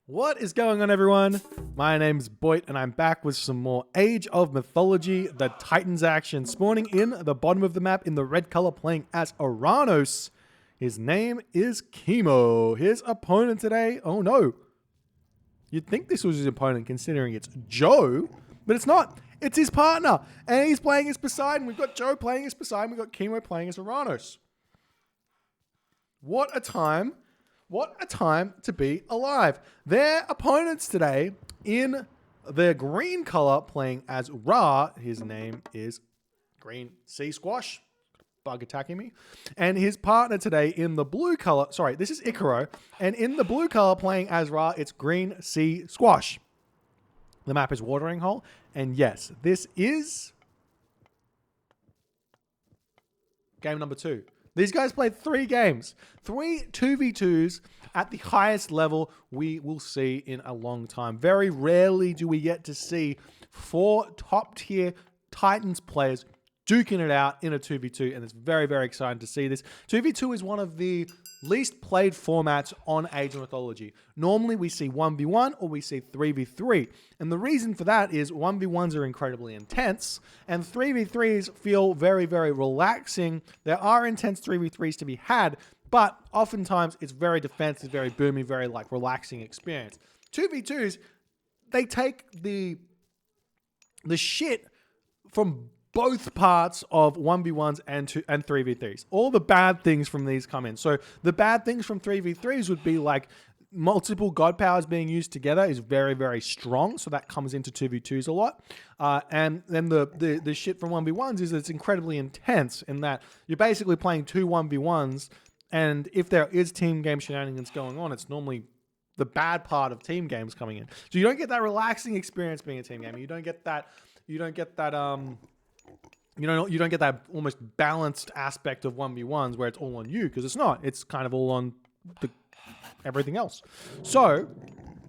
What is going on, everyone? My name's Boit, and I'm back with some more Age of Mythology, the Titans action, spawning in the bottom of the map in the red color, playing as Uranus. His name is Chemo. His opponent today, oh no. You'd think this was his opponent, considering it's Joe, but it's not. It's his partner, and he's playing as Poseidon. We've got Joe playing as Poseidon. We've got Chemo playing as Uranus. What a time. What a time to be alive. Their opponents today in the green color playing as Ra. His name is Green Sea Squash. Bug attacking me. And his partner today in the blue color. Sorry, this is Icaro. And in the blue color playing as Ra, it's Green Sea Squash. The map is Watering Hole. And yes, this is game number 2. These guys played 3 games, 3 2v2s at the highest level we will see in a long time. Very rarely do we get to see 4 top-tier Titans players duking it out in a 2v2, and it's very, very exciting to see this. 2v2 is one of the least played formats on Age of Mythology. Normally we see 1v1 or we see 3v3. And the reason for that is 1v1s are incredibly intense and 3v3s feel very, very relaxing. There are intense 3v3s to be had, but oftentimes it's very defensive, very boomy, very like relaxing experience. 2v2s, they take the shit from both parts of 1v1s and 3v3s. All the bad things from these come in. So the bad things from 3v3s would be like multiple god powers being used together is very, very strong. So that comes into 2v2s a lot. And then the shit from 1v1s is it's incredibly intense in that you're basically playing 2 1v1s. And if there is team game shenanigans going on, it's normally the bad part of team games coming in. So you don't get that relaxing experience being a team game. You don't get that almost balanced aspect of 1v1s where it's all on you, because it's not. It's kind of all on everything else. So,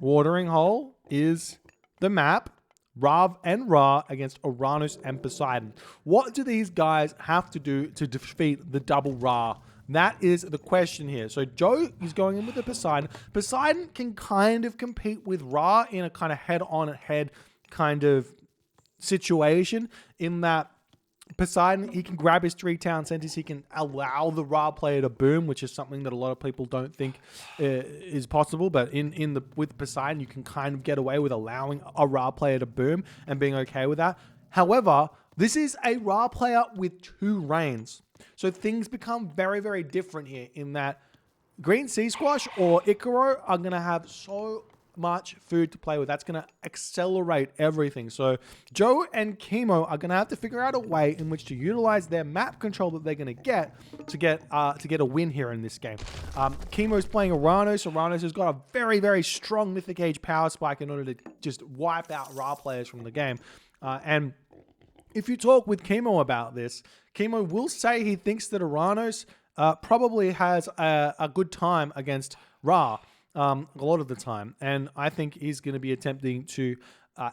Watering Hole is the map. Rav and Ra against Uranus and Poseidon. What do these guys have to do to defeat the double Ra? That is the question here. So Joe is going in with the Poseidon. Poseidon can kind of compete with Ra in a kind of head-on-head kind of situation, in that Poseidon, he can grab his 3 town centers, he can allow the Ra player to boom, which is something that a lot of people don't think is possible. But with Poseidon, you can kind of get away with allowing a Ra player to boom and being okay with that. However, this is a Ra player with 2 reigns. So things become very, very different here, in that Green Sea Squash or Icaro are going to have so much food to play with. That's going to accelerate everything. So Joe and Chemo are going to have to figure out a way in which to utilize their map control that they're going to get a win here in this game. Chemo's playing Uranus. Uranus has got a very, very strong Mythic Age power spike in order to just wipe out Ra players from the game. And if you talk with Chemo about this, Chemo will say he thinks that Uranus probably has a good time against Ra. A lot of the time, and I think he's going to be attempting to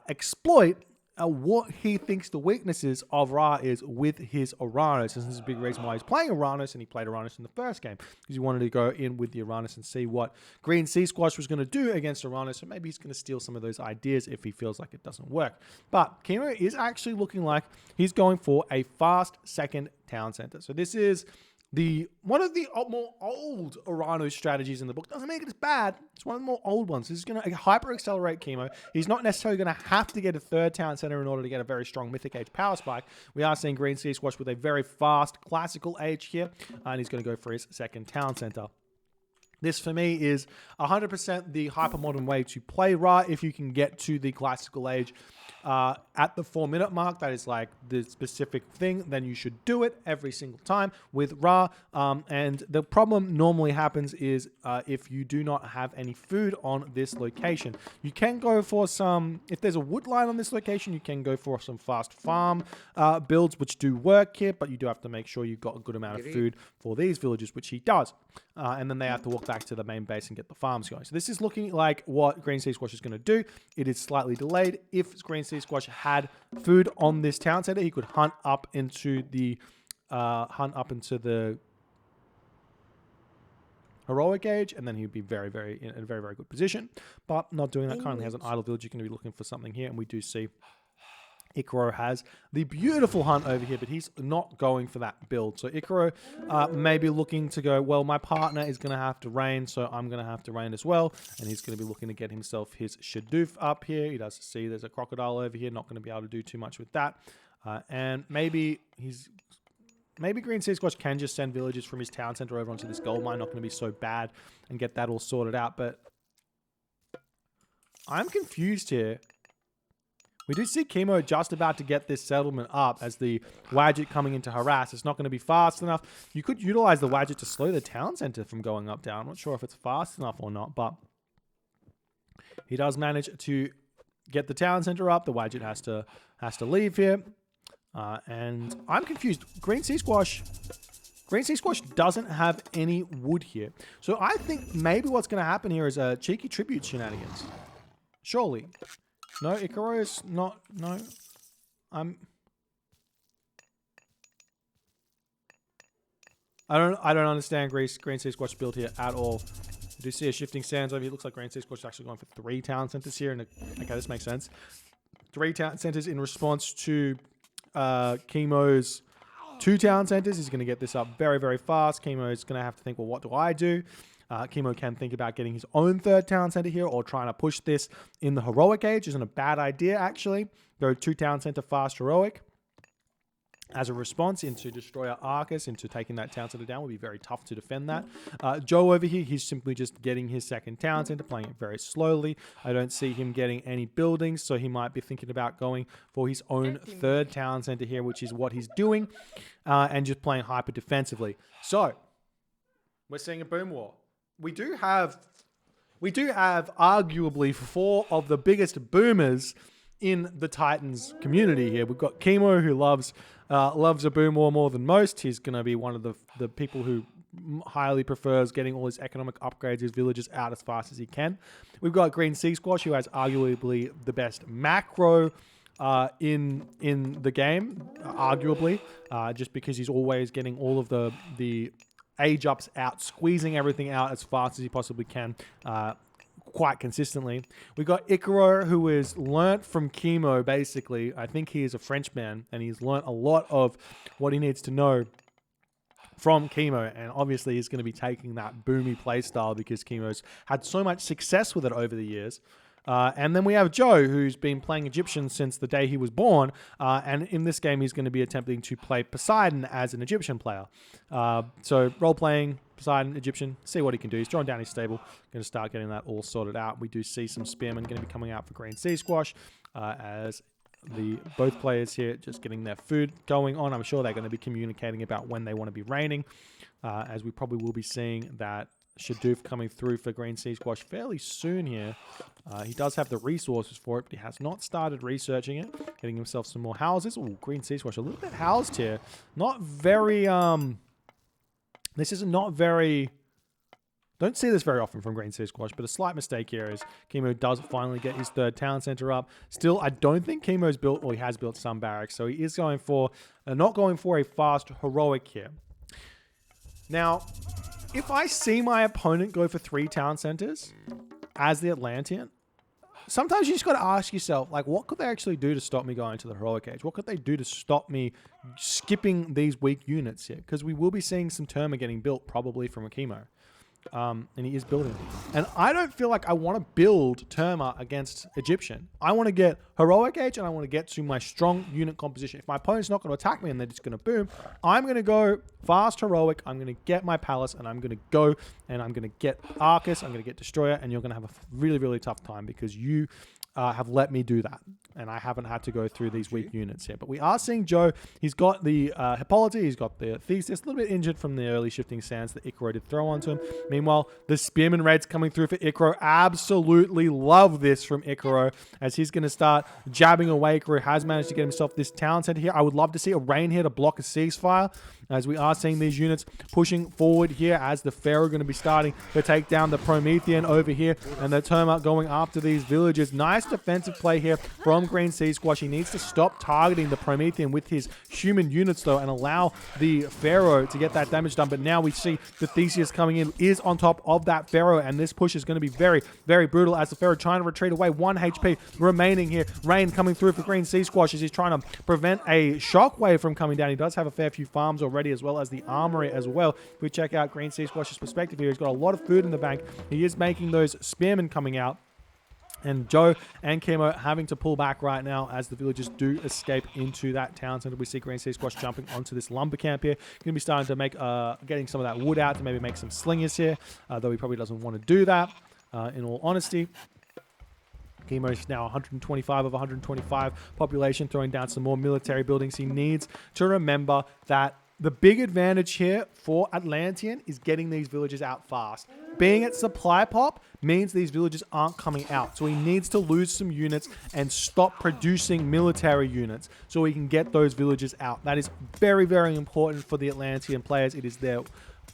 exploit what he thinks the weaknesses of Ra is with his Uranus. This is a big reason why he's playing Uranus, and he played Uranus in the first game, because he wanted to go in with the Uranus and see what Green Sea Squash was going to do against Uranus, and maybe he's going to steal some of those ideas if he feels like it doesn't work. But Chemo is actually looking like he's going for a fast second town center. So this is one of the more old Uranus strategies in the book. Doesn't make it as bad. It's one of the more old ones. This is going to hyper accelerate Chemo. He's not necessarily going to have to get a 3rd town center in order to get a very strong Mythic Age power spike. We are seeing Green Sea Squash with a very fast classical age here, and he's going to go for his 2nd town center. This, for me, is 100% the hyper-modern way to play Ra. If you can get to the classical age at the 4-minute mark, that is like the specific thing, then you should do it every single time with Ra. And the problem normally happens is if you do not have any food on this location. You can go for some, if there's a wood line on this location, you can go for some fast farm builds, which do work here, but you do have to make sure you've got a good amount of food for these villages, which he does. And then they have to walk back to the main base and get the farms going. So this is looking like what Green Sea Squash is going to do. It is slightly delayed. If Green Sea Squash had food on this town center, he could hunt up into the Heroic Age, and then he'd be in a very, very good position. But not doing that. Currently has an idle village. You're going to be looking for something here, and we do see Icaro has the beautiful hunt over here, but he's not going for that build. So Icaro may be looking to go, well, my partner is going to have to rain, so I'm going to have to rain as well. And he's going to be looking to get himself his Shadoof up here. He does see there's a crocodile over here. Not going to be able to do too much with that. And maybe Green Sea Squash can just send villagers from his town center over onto this gold mine. Not going to be so bad and get that all sorted out. But I'm confused here. We do see Chemo just about to get this settlement up as the Wadget coming in to harass. It's not going to be fast enough. You could utilize the Wadget to slow the town center from going up down. I'm not sure if it's fast enough or not, but he does manage to get the town center up. The Wadget has to leave here. And I'm confused. Green Sea Squash doesn't have any wood here. So I think maybe what's going to happen here is a cheeky tribute shenanigans. Surely. No, Icaro is not. No, I don't understand Green Sea Squash build here at all. I do see a shifting sands over here. It looks like Green Sea Squash is actually going for 3 town centers here, and okay, this makes sense. 3 town centers in response to Chemo's 2 town centers. He's going to get this up very, very fast. Chemo is going to have to think, well, what do I do? Chemo can think about getting his own 3rd town center here or trying to push this in the heroic age. Isn't a bad idea, actually. Go 2 town center fast heroic. As a response into Destroyer Arcus, into taking that town center down, will be very tough to defend that. Joe over here, he's simply just getting his 2nd town center, playing it very slowly. I don't see him getting any buildings, so he might be thinking about going for his own 3rd town center here, which is what he's doing, and just playing hyper defensively. So, we're seeing a boom war. We do have arguably 4 of the biggest boomers in the Titans community here. We've got Chemo, who loves a boom war more than most. He's going to be one of the people who highly prefers getting all his economic upgrades, his villages out as fast as he can. We've got Green Sea Squash, who has arguably the best macro in the game, arguably, just because he's always getting all of the age ups out, squeezing everything out as fast as he possibly can, quite consistently. We've got Icaro, who has learnt from Chemo, basically. I think he is a Frenchman, and he's learnt a lot of what he needs to know from Chemo, and obviously he's going to be taking that boomy playstyle because Chemo's had so much success with it over the years. And then we have Joe, who's been playing Egyptian since the day he was born. And in this game, he's going to be attempting to play Poseidon as an Egyptian player. So role-playing Poseidon, Egyptian, see what he can do. He's drawn down his stable. Going to start getting that all sorted out. We do see some spearmen going to be coming out for Green Sea Squash as both players here just getting their food going on. I'm sure they're going to be communicating about when they want to be raining, as we probably will be seeing that Shadoof coming through for Green Sea Squash fairly soon here. He does have the resources for it, but he has not started researching it. Getting himself some more houses. Oh, Green Sea Squash a little bit housed here. Not very, this is not very, don't see this very often from Green Sea Squash, but a slight mistake here is Chemo does finally get his 3rd town center up. Still, I don't think Chemo's built, or he has built some barracks, so he is going for, not going for a fast heroic here. Now, if I see my opponent go for 3 town centers as the Atlantean, sometimes you just got to ask yourself, like, what could they actually do to stop me going to the heroic age? What could they do to stop me skipping these weak units here? Because we will be seeing some Terma getting built probably from a Chemo. And he is building. And I don't feel like I want to build Terma against Egyptian. I want to get heroic age and I want to get to my strong unit composition. If my opponent's not going to attack me and they're just going to boom, I'm going to go fast heroic. I'm going to get my palace and I'm going to go and I'm going to get Arcus. I'm going to get Destroyer, and you're going to have a really, really tough time because you have let me do that. And I haven't had to go through these weak units here. But we are seeing Joe. He's got the Hippolyta. He's got the Theseus. A little bit injured from the early shifting sands that Icaro did throw onto him. Meanwhile, the Spearman Raids coming through for Icaro. Absolutely love this from Icaro as he's going to start jabbing away. Icaro has managed to get himself this town center here. I would love to see a rain here to block a ceasefire. as we are seeing these units pushing forward here as the Pharaoh going to be starting to take down the Promethean over here, and the Terma going after these villages. Nice defensive play here from Green Sea Squash. He needs to stop targeting the Promethean with his human units though and allow the Pharaoh to get that damage done. But now we see the Theseus coming in, is on top of that Pharaoh, and this push is going to be very, very brutal as the Pharaoh trying to retreat away. 1 HP remaining here. Rain coming through for Green Sea Squash as he's trying to prevent a shockwave from coming down. He does have a fair few farms already, as well as the armory as well. If we check out Green Sea Squash's perspective here, he's got a lot of food in the bank. He is making those spearmen coming out. And Joe and Chemo having to pull back right now as the villagers do escape into that town center. We see Green Sea Squash jumping onto this lumber camp here. Going to be starting to make, getting some of that wood out to maybe make some slingers here, though he probably doesn't want to do that, in all honesty. Chemo is now 125 of 125 population, throwing down some more military buildings. He needs to remember that the big advantage here for Atlantean is getting these villages out fast. Being at supply pop means these villages aren't coming out. So he needs to lose some units and stop producing military units so he can get those villages out. That is very, very important for the Atlantean players. It is their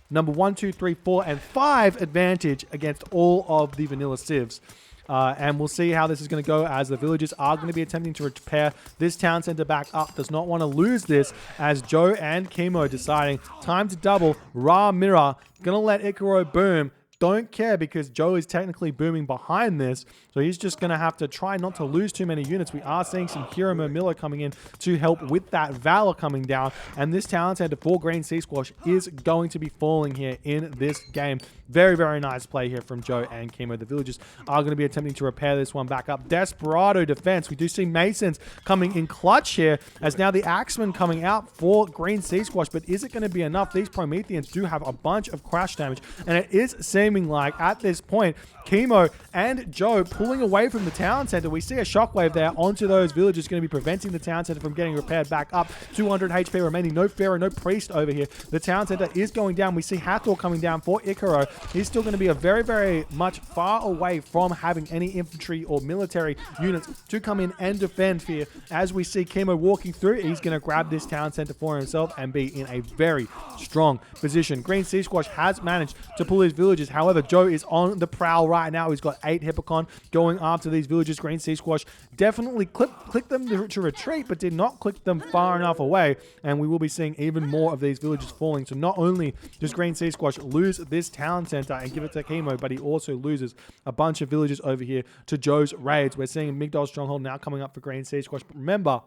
number 1, 2, 3, 4, and 5 advantage against all of the vanilla civs. And we'll see how this is going to go as the villagers are going to be attempting to repair this town center back up. Does not want to lose this as Joe and Chemo deciding time to double. Ra Mirror going to let Icaro boom. Don't care because Joe is technically booming behind this. So he's just going to have to try not to lose too many units. We are seeing some Hero Miller coming in to help with that Valor coming down. And this talent center for Green Sea Squash is going to be falling here in this game. Very, very nice play here from Joe and Chemo. The villagers are going to be attempting to repair this one back up. Desperado defense. We do see Masons coming in clutch here as now the Axemen coming out for Green Sea Squash. But is it going to be enough? These Prometheans do have a bunch of crash damage. And it is seeming like at this point, Chemo and Joe pulling away from the town center. We see a shockwave there onto those villagers, going to be preventing the town center from getting repaired back up. 200 HP remaining. No Pharaoh, no Priest over here. The town center is going down. We see Hathor coming down for Icaro. He's still going to be a very, very much far away from having any infantry or military units to come in and defend here. As we see Chemo walking through, he's going to grab this town center for himself and be in a very strong position. Green Sea Squash has managed to pull his villagers. However, Joe is on the prowl right now. He's got 8 Hippocon going after these villagers. Green Sea Squash definitely clicked them to retreat, but did not click them far enough away. And we will be seeing even more of these villagers falling. So not only does Green Sea Squash lose this town center and give it to Chemo, but he also loses a bunch of villagers over here to Joe's raids. We're seeing Migdol Stronghold now coming up for Green Sea Squash. But remember,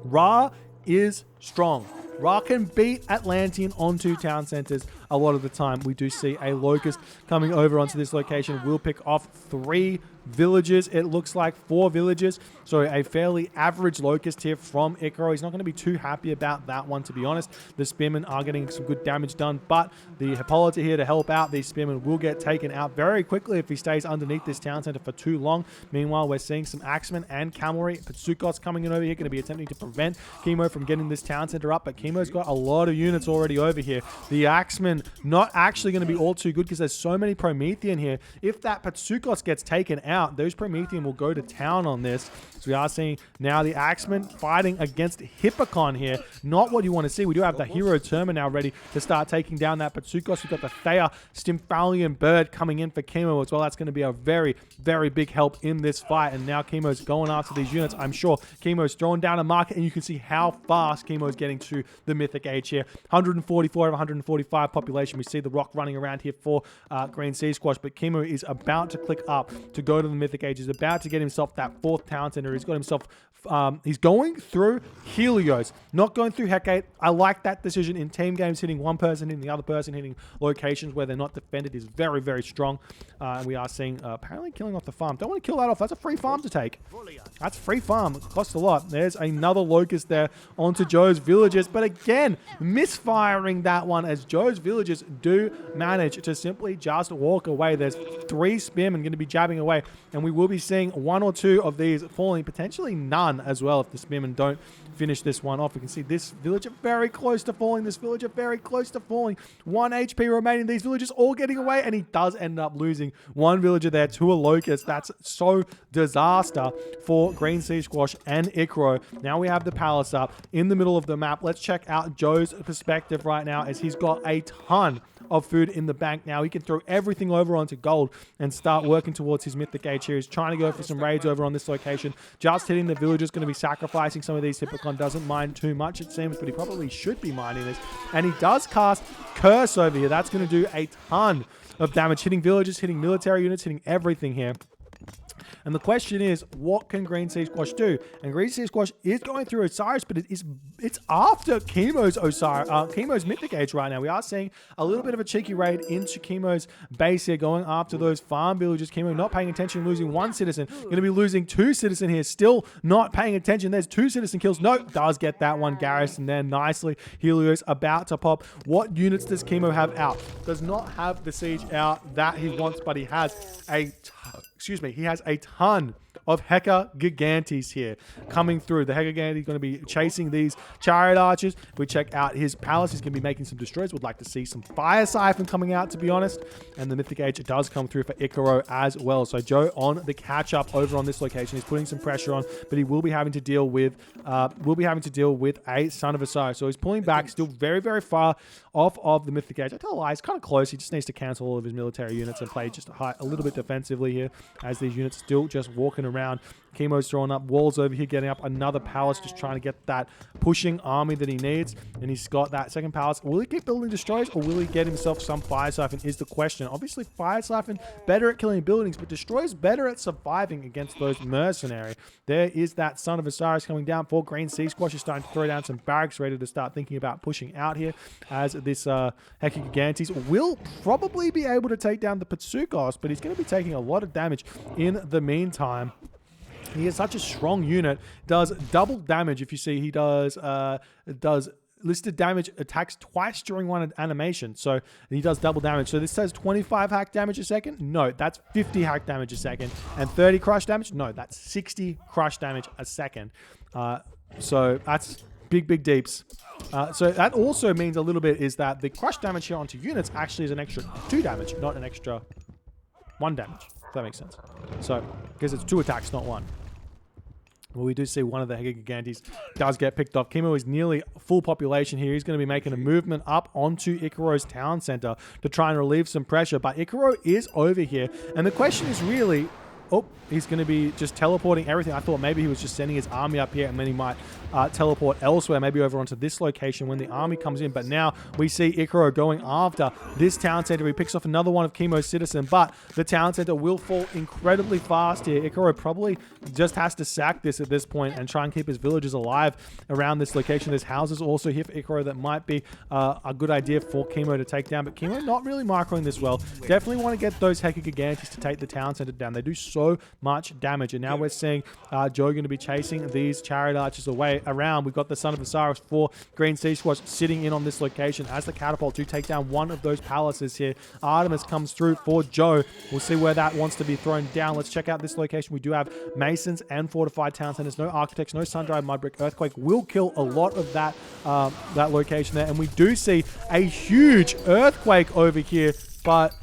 Ra is strong. Ra can beat Atlantean onto town centers a lot of the time. We do see a Locust coming over onto this location. We'll pick off 3 villages. It looks like 4 villages. So a fairly average Locust here from Icaro. He's not going to be too happy about that one, to be honest. The Spearmen are getting some good damage done, but the Hippolyta here to help out. These Spearmen will get taken out very quickly if he stays underneath this town center for too long. Meanwhile, we're seeing some Axemen and Cavalry. Patsukos coming in over here, going to be attempting to prevent Chemo from getting this town center up, but Chemo's got a lot of units already over here. The Axemen not actually going to be all too good because there's so many Promethean here. If that Patsukos gets taken out, those Promethean will go to town on this. So we are seeing now the Axemen fighting against Hippocon here. Not what you want to see. We do have the Hero Terma now ready to start taking down that Patsukos. We've got the Thea Stymphalian Bird coming in for Chemo as well. That's going to be a very, very big help in this fight. And now Chemo's going after these units. I'm sure Chemo's throwing down a market, and you can see how fast Chemo's getting to the Mythic Age here. 144 of 145 population. We see the Rock running around here for Green Sea Squash, but Chemo is about to click up to go to the Mythic Age. He's about to get himself that 4th town center. He's got himself he's going through Helios, not going through Hecate. I like that decision in team games. Hitting one person, hitting the other person, hitting locations where they're not defended is very, very strong. And we are seeing apparently killing off the farm. Don't want to kill that off. That's a free farm to take. That's free farm. It costs a lot. There's another Locust there onto Joe's villagers. But again, misfiring that one as Joe's villagers do manage to simply just walk away. There's 3 Spearmen going to be jabbing away. And we will be seeing 1 or 2 of these falling, potentially none as well if the Spearmen don't finish this one off. We can see this villager very close to falling. This villager very close to falling. 1 HP remaining. These villagers all getting away, and he does end up losing 1 villager there to a Locust. That's so disaster for Green Sea Squash and Icaro. Now we have the palace up in the middle of the map. Let's check check out Joe's perspective right now, as he's got a ton of food in the bank now. He can throw everything over onto gold and start working towards his mythic age here. He's trying to go for some raids over on this location. Just hitting the villagers, going to be sacrificing some of these. Hippocon doesn't mind too much, it seems, but he probably should be minding this. And he does cast Curse over here. That's going to do a ton of damage, hitting villagers, hitting military units, hitting everything here. And the question is, what can Green Sea Squash do? And Green Sea Squash is going through Osiris, but it's after Chemo's Mythic Age right now. We are seeing a little bit of a cheeky raid into Chemo's base here, going after those farm villages. Chemo not paying attention, losing one citizen. Going to be losing two citizen here, still not paying attention. There's two citizen kills. Nope, does get that one. Garrison there nicely. Helios about to pop. What units does Chemo have out? Does not have the siege out that he wants, but he has he has a ton of Heka Gigantes here coming through. The Heka Gigante is going to be chasing these chariot archers. If we check out his palace, he's going to be making some destroys. Would like to see some fire siphon coming out, to be honest. And the Mythic Age does come through for Icaro as well. So Joe on the catch up over on this location. He's putting some pressure on, but he will be having to deal with a Son of Osiris. So he's pulling back, still very, very far off of the Mythic Age. I tell a lie, he's kind of close. He just needs to cancel all of his military units and play just a little bit defensively here, as these units still just walking around. Chemo's throwing up walls over here, getting up another palace, just trying to get that pushing army that he needs. And he's got that second palace. Will he keep building destroys, or will he get himself some fire siphon is the question. Obviously, fire siphon better at killing buildings, but destroys better at surviving against those mercenary. There is that Son of Osiris coming down for Green Sea Squash. Is starting to throw down some barracks, ready to start thinking about pushing out here, as this Heka Gigantes will probably be able to take down the Patsukos, but he's going to be taking a lot of damage in the meantime. He is such a strong unit, does double damage. If you see, he does listed damage, attacks twice during one animation. So he does double damage. So this says 25 hack damage a second. No, that's 50 hack damage a second. And 30 crush damage. No, that's 60 crush damage a second. So that's big deeps. So that also means a little bit is that the crush damage here onto units actually is an extra 2 damage, not an extra 1 damage. If that makes sense. So, because it's 2 attacks, not 1. Well, we do see one of the Heka Gigantes does get picked off. Chemo is nearly full population here. He's going to be making a movement up onto Icaro's town center to try and relieve some pressure. But Icaro is over here. And the question is really, he's going to be just teleporting everything. I thought maybe he was just sending his army up here and then he might teleport elsewhere, maybe over onto this location when the army comes in. But now we see Icaro going after this town center. He picks off another one of Chemo's citizen, but the town center will fall incredibly fast here. Icaro probably just has to sack this at this point and try and keep his villagers alive around this location. There's houses also here for Icaro that might be a good idea for Chemo to take down, but Chemo not really microing this well. Definitely want to get those Heka Gigantes to take the town center down. They do so much damage, and now we're seeing Joe going to be chasing these chariot archers away around. We've got the Son of Osiris for Green Sea Squash sitting in on this location as the catapult to take down one of those palaces here. Artemis comes through for Joe. We'll see where that wants to be thrown down. Let's check out this location. We do have masons and fortified town centers. No architects, no sun-dried mud brick. Earthquake will kill a lot of that that location there, and we do see a huge earthquake over here, but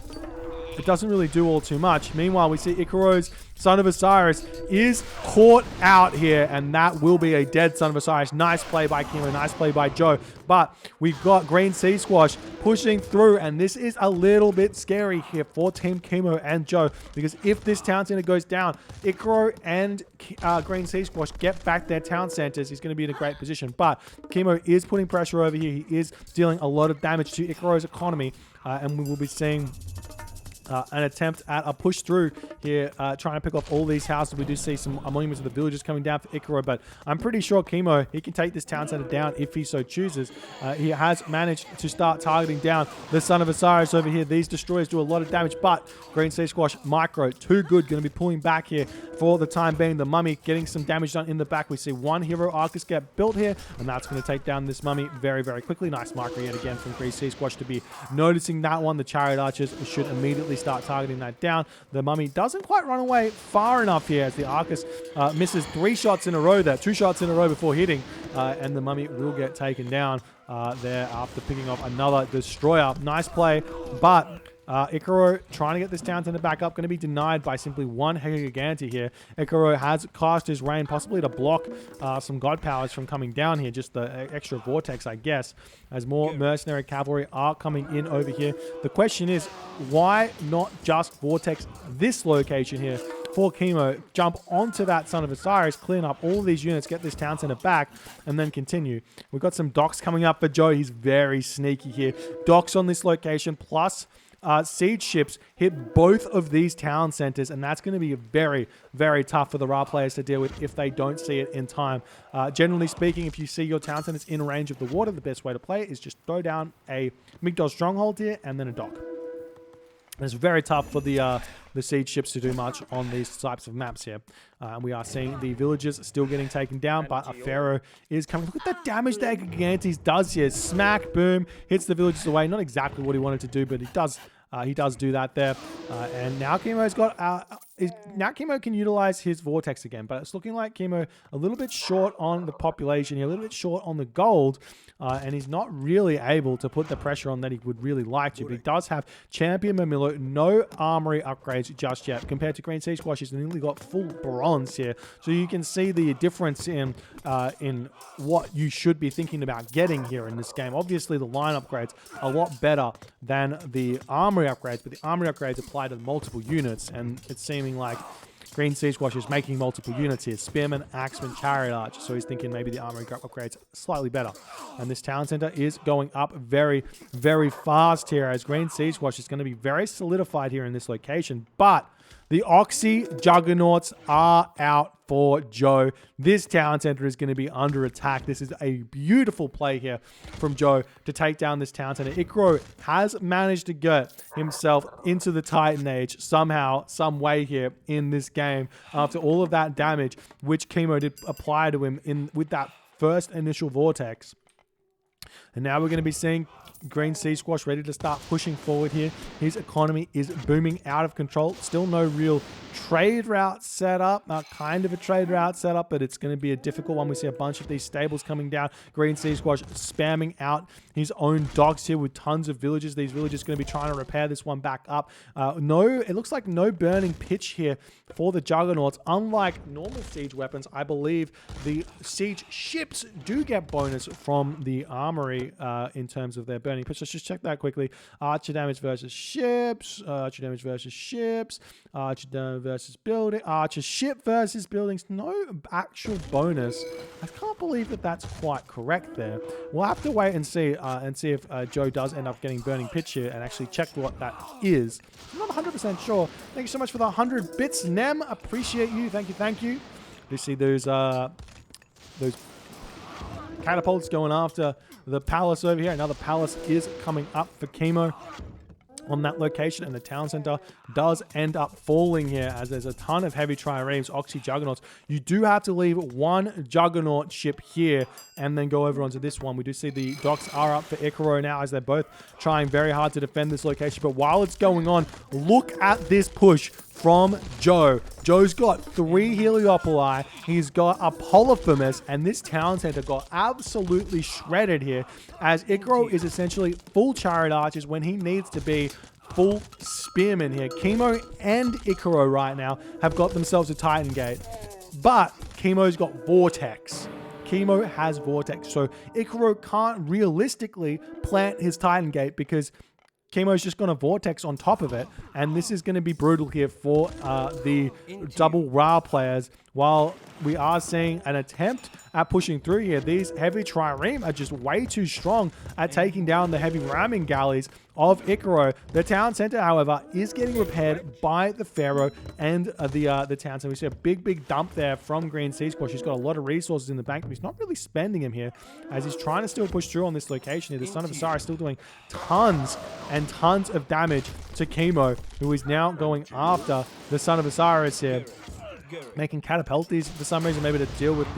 it doesn't really do all too much. Meanwhile, we see Icaro's Son of Osiris is caught out here, and that will be a dead Son of Osiris. Nice play by Chemo, nice play by Joe. But we've got Green Sea Squash pushing through, and this is a little bit scary here for Team Chemo and Joe, because if this town center goes down, Icaro and Green Sea Squash get back their town centers. He's going to be in a great position. But Chemo is putting pressure over here. He is dealing a lot of damage to Icaro's economy, and we will be seeing an attempt at a push through here, trying to pick off all these houses. We do see some monuments of the villagers coming down for Icaro, but I'm pretty sure Chemo, he can take this town center down if he so chooses. He has managed to start targeting down the Son of Osiris over here. These destroyers do a lot of damage, but Green Sea Squash micro, too good. Going to be pulling back here for the time being. The mummy getting some damage done in the back. We see one hero Arcus get built here, and that's going to take down this mummy very, very quickly. Nice micro yet again from Green Sea Squash to be noticing that one. The chariot archers should immediately start targeting that down. The mummy doesn't quite run away far enough here, as the Arcus misses 3 shots in a row there, 2 shots in a row before hitting, and the mummy will get taken down there after picking off another destroyer. Nice play, but Icaro trying to get this town center back up, going to be denied by simply one Giganti here. Icaro has cast his rain, possibly to block some god powers from coming down here, just the extra vortex, I guess, as more mercenary cavalry are coming in over here. The question is, why not just vortex this location here for Chemo, jump onto that Son of Osiris, clean up all these units, get this town center back, and then continue. We've got some docks coming up for Joe. He's very sneaky here. Docks on this location, plus siege ships hit both of these town centers, and that's going to be very, very tough for the Ra players to deal with if they don't see it in time. Generally speaking, if you see your town centers in range of the water, the best way to play it is just throw down a Migdol stronghold here and then a dock. It's very tough for the siege ships to do much on these types of maps here. We are seeing the villages still getting taken down, but a Pharaoh is coming. Look at the damage that Gigantes does here. Smack, boom, hits the villages away. Not exactly what he wanted to do, but he does do that there. And now Chemo's got... now Chemo can utilize his Vortex again, but it's looking like Chemo a little bit short on the population here, a little bit short on the gold, and he's not really able to put the pressure on that he would really like to. But he does have Champion Mamilo, no armory upgrades just yet. Compared to Green Sea Squash, he's nearly got full bronze here. So you can see the difference in what you should be thinking about getting here in this game. Obviously, the line upgrades are a lot better than the armory upgrades, but the armory upgrades apply to multiple units, and it's seeming like Green Sea Squash is making multiple units here. Spearman, Axeman, Chariot Archer. So he's thinking maybe the armory upgrade's slightly better. And this town center is going up very, very fast here, as Green Sea Squash is going to be very solidified here in this location. But the Oxy Juggernauts are out for Joe. This town center is going to be under attack. This is a beautiful play here from Joe to take down this town center. Icaro has managed to get himself into the Titan Age somehow, some way here in this game after all of that damage which Chemo did apply to him with that first initial vortex. And now we're going to be seeing Green Sea Squash ready to start pushing forward here. His economy is booming out of control. Still no real trade route set up. Kind of a trade route set up, but it's going to be a difficult one. We see a bunch of these stables coming down. Green Sea Squash spamming out his own docks here with tons of villages. These villages are going to be trying to repair this one back up. It looks like no burning pitch here for the Juggernauts. Unlike normal siege weapons, I believe the siege ships do get bonus from the armory in terms of their burning pitch. Let's just check that quickly. Archer damage versus ships. Archer damage versus ships. Archer damage versus building. Archer ship versus buildings. No actual bonus. I can't believe that that's quite correct there. We'll have to wait and see if Joe does end up getting burning pitch here and actually check what that is. I'm not 100% sure. Thank you so much for the 100 bits, Nem. Appreciate you. Thank you. Thank you. You see those catapults going after the palace over here. Another palace is coming up for Chemo on that location, and the town center does end up falling here as there's a ton of heavy triremes, Oxy Juggernauts. You do have to leave one Juggernaut ship here and then go over onto this one. We do see the docks are up for Icaro now as they're both trying very hard to defend this location. But while it's going on, look at this push from Joe. Joe's got 3 Heliopoli. He's got a Polyphemus, and this town center got absolutely shredded here as Icaro is essentially full Chariot Archers when he needs to be full Spearmen here. Chemo and Icaro right now have got themselves a Titan Gate, but Chemo's got Vortex. Chemo has Vortex, so Icaro can't realistically plant his Titan Gate because Chemo's just going to Vortex on top of it, and this is going to be brutal here for the double Ra players. While we are seeing an attempt at pushing through here, these heavy trireme are just way too strong at taking down the heavy ramming galleys of Icaro. The town center, however, is getting repaired by the Pharaoh and the town center. We see a big dump there from Green Sea Squash. He's got a lot of resources in the bank, but he's not really spending them here as he's trying to still push through on this location here. The Son of Osiris still doing tons and tons of damage to Chemo, who is now going after the Son of Osiris here. making catapulties for some reason, maybe to deal with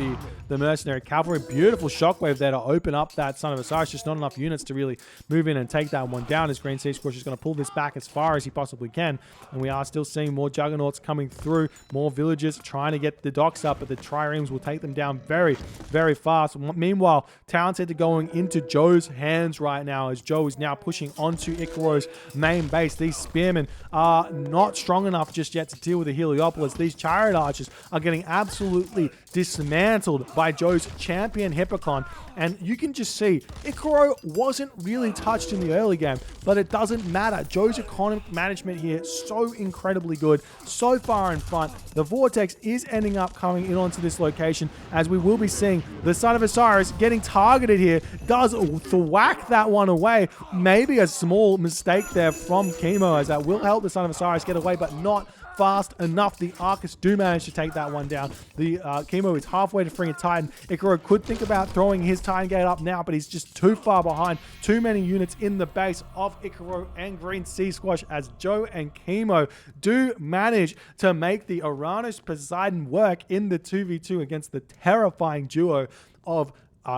the mercenary cavalry. Beautiful shockwave there to open up that Son of Osiris. Just not enough units to really move in and take that one down, as Green Sea Squash is going to pull this back as far as he possibly can. And we are still seeing more juggernauts coming through, more villagers trying to get the docks up, but the triremes will take them down very, very fast. Meanwhile, Town Center going into Joe's hands right now, as Joe is now pushing onto Ikaro's main base. These spearmen are not strong enough just yet to deal with the Heliopolis. These chariot archers are getting absolutely dismantled by Joe's champion Hippocon, and you can just see Ikaro wasn't really touched in the early game, but it doesn't matter. Joe's economic management here so incredibly good, so far in front. The Vortex is ending up coming in onto this location, as we will be seeing the Son of Osiris getting targeted here. Does thwack that one away. Maybe a small mistake there from Chemo, as that will help the Son of Osiris get away, but not fast enough. The Arcus do manage to take that one down. The Chemo is halfway to freeing a Titan. Ikaro could think about throwing his Titan Gate up now, but he's just too far behind. Too many units in the base of Ikaro and Green Sea Squash, as Joe and Chemo do manage to make the Uranus Poseidon work in the 2v2 against the terrifying duo of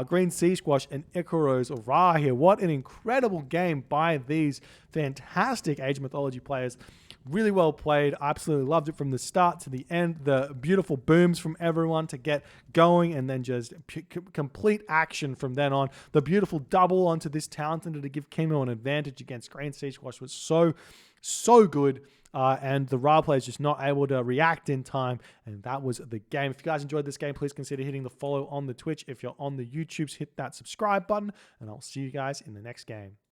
Green Sea Squash and Ikaro's Ra here. What an incredible game by these fantastic Age of Mythology players. Really well played. Absolutely loved it from the start to the end. The beautiful booms from everyone to get going, and then just complete action from then on. The beautiful double onto this Town Center to give Chemo an advantage against Green Sea Squash was so good. And the Ra players just not able to react in time, and that was the game. If you guys enjoyed this game, please consider hitting the follow on the Twitch. If you're on the YouTubes, hit that subscribe button, and I'll see you guys in the next game.